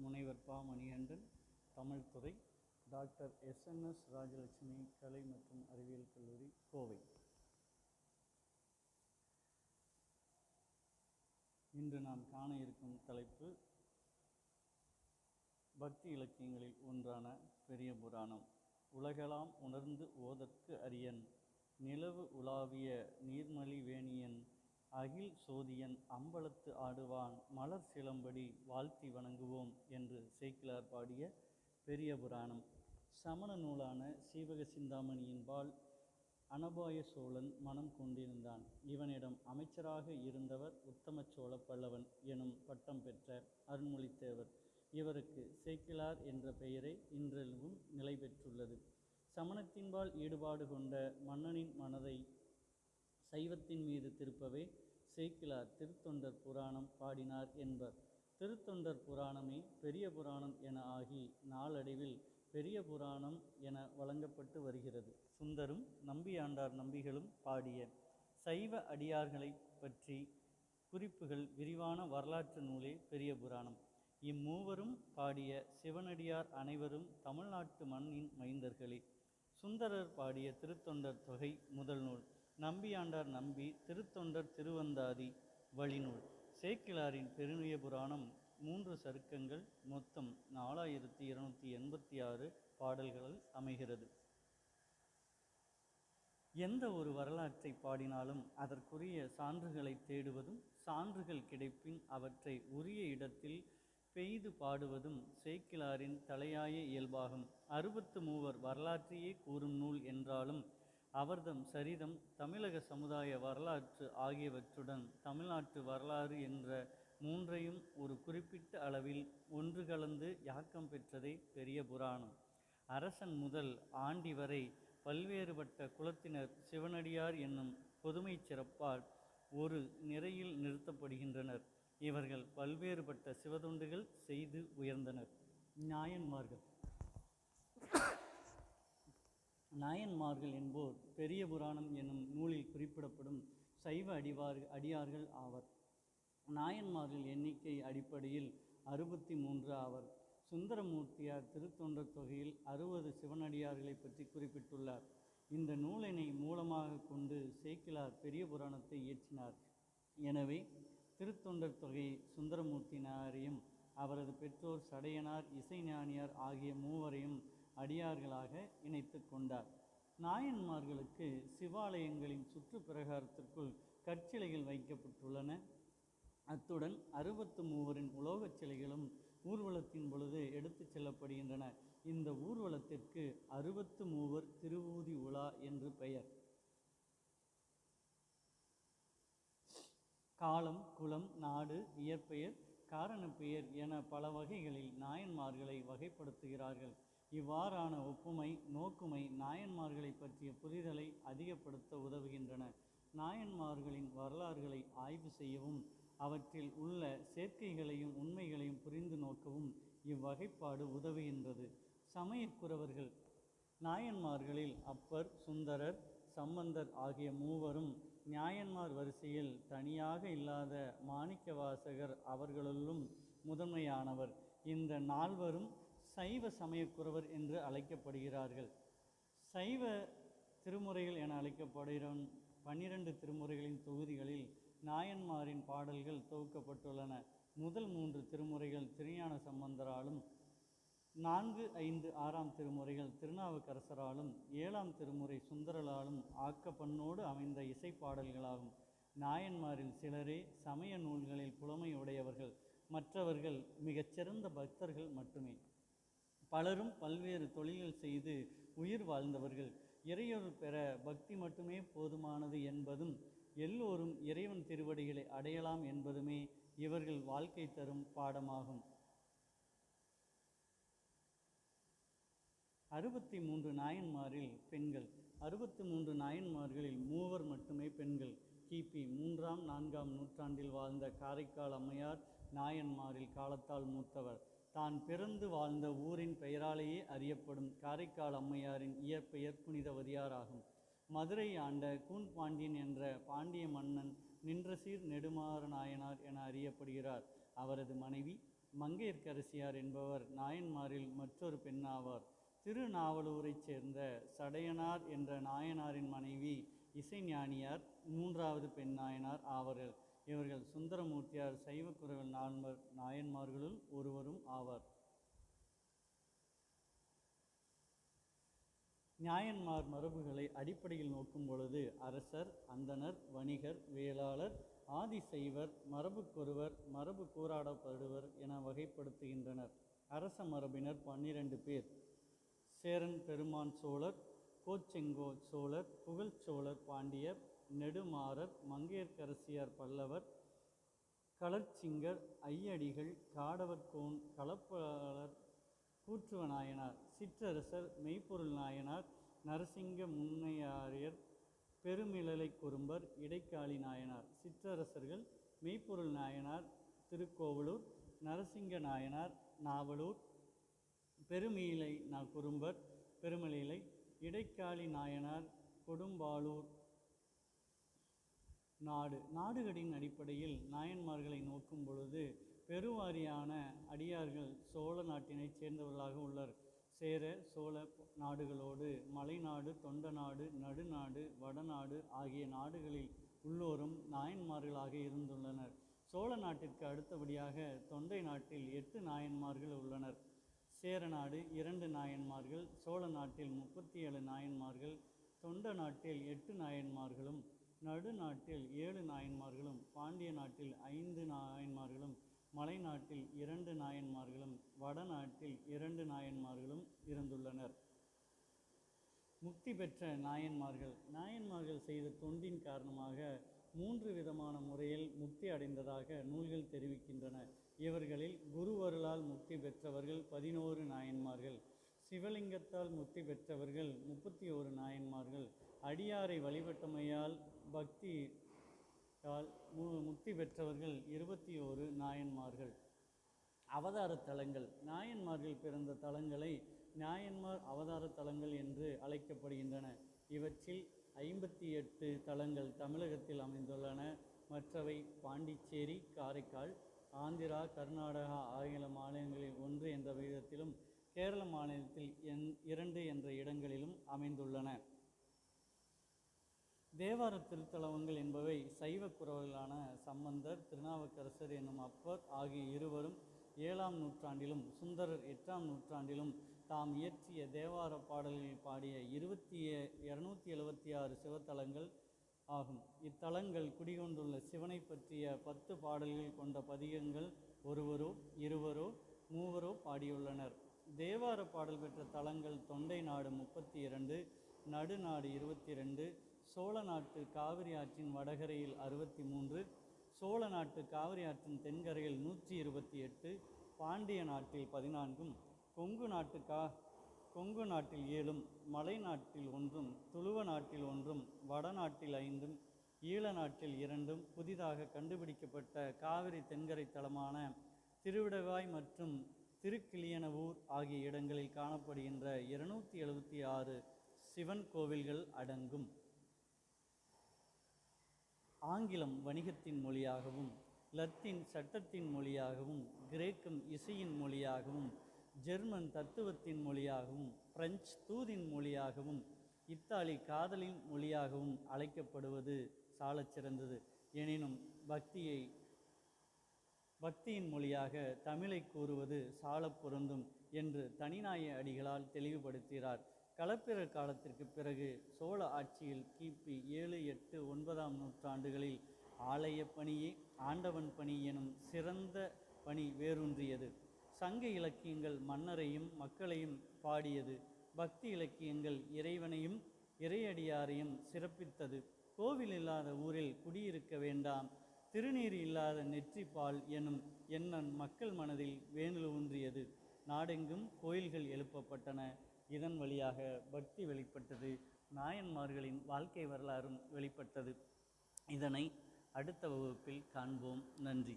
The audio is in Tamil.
முனைவர் பா. மணிகண்டன், தமிழ் துறை, டாக்டர் எஸ்.என்.எஸ். ராஜலட்சுமி கலை மற்றும் அறிவியல் கல்லூரி, கோவை. இன்று நாம் காண இருக்கும் தலைப்பு பக்தி இலக்கியங்களில் ஒன்றான பெரிய புராணம். உலகெலாம் உணர்ந்து ஓதற்கு அரியன், நிலவு உலாவிய நீர்மலி வேணியன், அகில் சோதியன் அம்பலத்து ஆடுவான், மலர் சிலம்படி வாழ்த்தி வணங்குவோம் என்று சேக்கிழார் பாடிய பெரிய புராணம். சமண நூலான சீவக சிந்தாமணியின்பால் அனபாய சோழன் மனம் கொண்டிருந்தான். இவனிடம் அமைச்சராக இருந்தவர் உத்தம சோழ பல்லவன் எனும் பட்டம் பெற்ற அருண்மொழித்தேவர். இவருக்கு சேக்கிழார் என்ற பெயரை இன்றளவும் நிலை பெற்றுள்ளது. சமணத்தின்பால் ஈடுபாடு கொண்ட மன்னனின் மனதை சைவத்தின் மீது திருப்பவே சேக்கிழார் திருத்தொண்டர் புராணம் பாடினார் என்பர். திருத்தொண்டர் புராணமே பெரிய புராணம் என ஆகி நாளடைவில் பெரிய புராணம் என வழங்கப்பட்டு வருகிறது. சுந்தரும் நம்பியாண்டார் நம்பிகளும் பாடிய சைவ அடியார்களை பற்றி குறிப்புகள் விரிவான வரலாற்று நூலே பெரிய புராணம். இம்மூவரும் பாடிய சிவனடியார் அனைவரும் தமிழ்நாட்டு மண்ணின் மைந்தர்களே. சுந்தரர் பாடிய திருத்தொண்டர் தொகை முதல் நூல். நம்பியாண்டார் நம்பி திருத்தொண்டர் திருவந்தாதி வழிநூல். சேக்கிழாரின் பெரிய புராணம் 3 சருக்கங்கள், மொத்தம் 4286 பாடல்கள் அமைகிறது. எந்த ஒரு வரலாற்றை பாடினாலும் அதற்குரிய சான்றுகளை தேடுவதும், சான்றுகள் கிடைப்பின் அவற்றை உரிய இடத்தில் பெய்து பாடுவதும் சேக்கிழாரின் தலையாய இயல்பாகும். 63 வரலாற்றையே கூறும் நூல் என்றாலும் அவர்தம் சரிதம், தமிழக சமுதாய வரலாற்று ஆகியவற்றுடன் தமிழ்நாட்டு வரலாறு என்ற மூன்றையும் ஒரு குறிப்பிட்ட அளவில் ஒன்று கலந்து யாக்கம் பெற்றதே பெரிய புராணம். அரசன் முதல் ஆண்டி வரை பல்வேறுபட்ட குலத்தினர் சிவனடியார் என்னும் பொதுமை சிறப்பால் ஒரு நிறையில் நிறுத்தப்படுகின்றனர். இவர்கள் பல்வேறுபட்ட சிவதொண்டுகள் செய்து உயர்ந்தனர். நாயன்மார்கள் என்போர் பெரிய புராணம் என்னும் நூலில் குறிப்பிடப்படும் சைவ அடியார்கள் ஆவர். நாயன்மார்கள் எண்ணிக்கை அடிப்படையில் 63 ஆவர். சுந்தரமூர்த்தியார் திருத்தொண்டர் தொகையில் 60 சிவனடியார்களை பற்றி குறிப்பிட்டுள்ளார். இந்த நூலினை மூலமாக கொண்டு சேக்கிழார் பெரிய புராணத்தை இயற்றினார். எனவே திருத்தொண்டர் தொகையை சுந்தரமூர்த்தினாரையும் அவரது பெற்றோர் சடையனார், இசைஞானியார் ஆகிய மூவரையும் அடியார்களாக இணைத்து கொண்டார். நாயன்மார்களுக்கு சிவாலயங்களின் சுற்று பிரகாரத்திற்குள் கற்சிலைகள் வைக்கப்பட்டுள்ளன. அத்துடன் 63 உலோகச் சிலைகளும் ஊர்வலத்தின் பொழுது எடுத்து செல்லப்படுகின்றன. இந்த ஊர்வலத்திற்கு 63 திருவூதி உலா என்று பெயர். காலம், குலம், நாடு, இயற்பெயர், காரணப்பெயர் என பல வகைகளில் நாயன்மார்களை வகைப்படுத்துகிறார்கள். இவ்வாறான ஒப்புமை நோக்குமை நாயன்மார்களை பற்றிய புரிதலை அதிகப்படுத்த உதவுகின்றன. நாயன்மார்களின் வரலாறுகளை ஆய்வு செய்யவும் அவற்றில் உள்ள சேர்க்கைகளையும் உண்மைகளையும் புரிந்து நோக்கவும் இவ்வகைப்பாடு உதவுகின்றது. சமயக்குறவர்கள் நாயன்மார்களில் அப்பர், சுந்தரர், சம்பந்தர் ஆகிய மூவரும் நாயன்மார் வரிசையில் தனியாக இல்லாத மாணிக்கவாசகர் அவர்களுள்ளும் முதன்மையானவர். இந்த 4வரும் சைவ சமயக்குறவர் என்று அழைக்கப்படுகிறார்கள். சைவ திருமுறைகள் என அழைக்கப்படுகிற 12 திருமுறைகளின் தொகுதிகளில் நாயன்மாரின் பாடல்கள் தொகுக்கப்பட்டுள்ளன. முதல் 3 திருமுறைகள் திருஞான சம்பந்தராலும், 4, 5, 6ஆம் திருமுறைகள் திருநாவுக்கரசராலும், 7ஆம் திருமுறை சுந்தரலாலும் ஆக்கப்பண்ணோடு அமைந்த இசைப்பாடல்களாகும். நாயன்மாரில் சிலரே சமய நூல்களில் புலமை உடையவர்கள், மற்றவர்கள் மிகச்சிறந்த பக்தர்கள் மட்டுமே. பலரும் பல்வேறு தொழில்கள் செய்து உயிர் வாழ்ந்தவர்கள். இறையொருள் பெற பக்தி மட்டுமே போதுமானது என்பதும், எல்லோரும் இறைவன் திருவடிகளை அடையலாம் என்பதுமே இவர்கள் வாழ்க்கை தரும் பாடமாகும். 63 நாயன்மாரில் பெண்கள். 63 நாயன்மார்களில் 3 மட்டுமே பெண்கள். கிபி 3ஆம் 4ஆம் நூற்றாண்டில் வாழ்ந்த காரைக்கால் அம்மையார் நாயன்மாரில் காலத்தால் மூத்தவர். தான் பிறந்து வாழ்ந்த ஊரின் பெயராலேயே அறியப்படும் காரைக்கால் அம்மையாரின் இயற்பெயர் புனிதவதியார் ஆகும். மதுரை ஆண்ட கூன்பாண்டியன் என்ற பாண்டிய மன்னன் நின்ற சீர் நெடுமாற நாயனார் என அறியப்படுகிறார். அவரது மனைவி மங்கையர்க்கரசியார் என்பவர் நாயன்மாரில் மற்றொரு பெண்ணாவார். திருநாவலூரைச் சேர்ந்த சடையனார் என்ற நாயனாரின் மனைவி இசைஞானியார் மூன்றாவது பெண் நாயனார் ஆவார்கள். இவர்கள் சுந்தரமூர்த்தியார் சைவக்குரவல் நாயன்மார்களுள் ஒருவரும் ஆவார். நாயன்மார் மரபுகளை அடிப்படையில் நோக்கும் பொழுது அரசர், அந்தணர், வணிகர், வேளாளர், ஆதிசைவர், மரபுக்கொருவர், மரபு கூறாடப்படுவர் என வகைப்படுத்துகின்றனர். அரச மரபினர் 12 பேர். சேரன் பெருமான் சோழர், கோச்செங்கோ சோழர், புகழ்ச்சோழர் பாண்டியர், நெடுமாறர், மங்கையர்க்கரசியார் பல்லவர், களர்ச்சிங்கர், ஐயடிகள், காடவர்கோன், களப்பாளர், கூற்றுவ நாயனார், சிற்றரசர், மெய்ப்பொருள் நாயனார், நரசிங்க முன்னையாரியர், பெருமிழலை குறும்பர், இடைக்காளி நாயனார். சிற்றரசர்கள் மெய்ப்பொருள் நாயனார் திருக்கோவலூர், நரசிங்க நாயனார் நாவலூர், பெருமிழை குறும்பர் பெருமிழலை, இடைக்காளி நாயனார் கொடும்பாளூர். நாடுகளின் அடிப்படையில் நாயன்மார்களை நோக்கும் பொழுது பெருவாரியான அடியார்கள் சோழ நாட்டினைச் சேர்ந்தவர்களாக உள்ளனர். சேர சோழ நாடுகளோடு மலைநாடு, தொண்டநாடு, நடுநாடு, வடநாடு ஆகிய நாடுகளில் உள்ளோரும் நாயன்மார்களாக இருந்துள்ளனர். சோழ நாட்டிற்கு அடுத்தபடியாக தொண்டை நாட்டில் 8 நாயன்மார்கள் உள்ளனர். சேர நாடு 2 நாயன்மார்கள், சோழ நாட்டில் 37 நாயன்மார்கள், தொண்ட நாட்டில் 8 நாயன்மார்களும், நடுநாட்டில் 7 நாயன்மார்களும், பாண்டிய நாட்டில் 5 நாயன்மார்களும், மலைநாட்டில் 2 நாயன்மார்களும், வடநாட்டில் 2 நாயன்மார்களும் இருந்துள்ளனர். முக்தி பெற்ற நாயன்மார்கள் செய்த தொண்டின் காரணமாக 3 விதமான முறையில் முக்தி அடைந்ததாக நூல்கள் தெரிவிக்கின்றன. இவர்களில் குருவருளால் முக்தி பெற்றவர்கள் 11 நாயன்மார்கள், சிவலிங்கத்தால் முக்தி பெற்றவர்கள் 31 நாயன்மார்கள், அடியாரை வழிபட்டமையால் பக்தியால் முக்தி பெற்றவர்கள் 21 நாயன்மார்கள். அவதார தலங்கள். நாயன்மார்கள் பிறந்த தலங்களை நாயன்மார் அவதார தலங்கள் என்று அழைக்கப்படுகின்றன. இவற்றில் 58 தலங்கள் தமிழகத்தில் அமைந்துள்ளன. மற்றவை பாண்டிச்சேரி, காரைக்கால், ஆந்திரா, கர்நாடகா ஆகிய மாநிலங்களில் 1 என்ற விகிதத்திலும், கேரள மாநிலத்தில் 2 என்ற இடங்களிலும் அமைந்துள்ளன. தேவார திருத்தலங்கள் என்பவை சைவ குரவர்களான சம்பந்தர், திருநாவுக்கரசர் என்னும் அப்பர் ஆகிய இருவரும் 7ஆம் நூற்றாண்டிலும் சுந்தரர் 8ஆம் நூற்றாண்டிலும் தாம் இயற்றிய தேவார பாடல்களில் பாடிய 276 சிவத்தலங்கள் ஆகும். இத்தலங்கள் குடிகொண்டுள்ள சிவனை பற்றிய 10 பாடல்கள் கொண்ட பதிகங்கள் ஒருவரோ இருவரோ மூவரோ பாடியுள்ளனர். தேவார பாடல் பெற்ற தலங்கள் தொண்டை நாடு 32, நடுநாடு 22, சோழ நாட்டு காவிரி ஆற்றின் வடகரையில் 63, சோழ நாட்டு காவிரி ஆற்றின் தென்கரையில் 128, பாண்டிய நாட்டில் 14, கொங்கு நாட்டில் 7, மலை நாட்டில் 1, துளுவ நாட்டில் 1, வடநாட்டில் 5, ஈழ நாட்டில் 2, புதிதாக கண்டுபிடிக்கப்பட்ட காவிரி தென்கரை தலமான திருவிடவாய் மற்றும் திருக்கிளியனவூர் ஆகிய இடங்களில் காணப்படுகின்ற 276 சிவன் கோவில்கள் அடங்கும். ஆங்கிலம் வணிகத்தின் மொழியாகவும், லத்தீன் சட்டத்தின் மொழியாகவும், கிரேக்கம் இசையின் மொழியாகவும், ஜெர்மன் தத்துவத்தின் மொழியாகவும், பிரெஞ்சு தூதின் மொழியாகவும், இத்தாலி காதலின் மொழியாகவும் அழைக்கப்படுவது சாலச் சிறந்தது. எனினும் பக்தியின் மொழியாக தமிழை கூறுவது சாலப் பொருந்தும் என்று தனிநாய அடிகளால் தெளிவுபடுத்துகிறார். களப்பிரர் காலத்திற்கு பிறகு சோழ ஆட்சியில் கிபி 7, 8, 9ஆம் நூற்றாண்டுகளில் ஆலய பணியே ஆண்டவன் பணி எனும் சிறந்த பணி வேரூன்றியது. சங்க இலக்கியங்கள் மன்னரையும் மக்களையும் பாடியது. பக்தி இலக்கியங்கள் இறைவனையும் இறையடியாரையும் சிறப்பித்தது. கோவில் இல்லாத ஊரில் குடியிருக்க வேண்டாம், திருநீர் இல்லாத நெற்றிப்பால் எனும் எண்ணம் மக்கள் மனதில் வேரூன்றியது. நாடெங்கும் கோயில்கள் எழுப்பப்பட்டன. இதன் வழியாக பக்தி வெளிப்பட்டது. நாயன்மார்களின் வாழ்க்கை வரலாறும் வெளிப்பட்டது. இதனை அடுத்த வகுப்பில் காண்போம். நன்றி.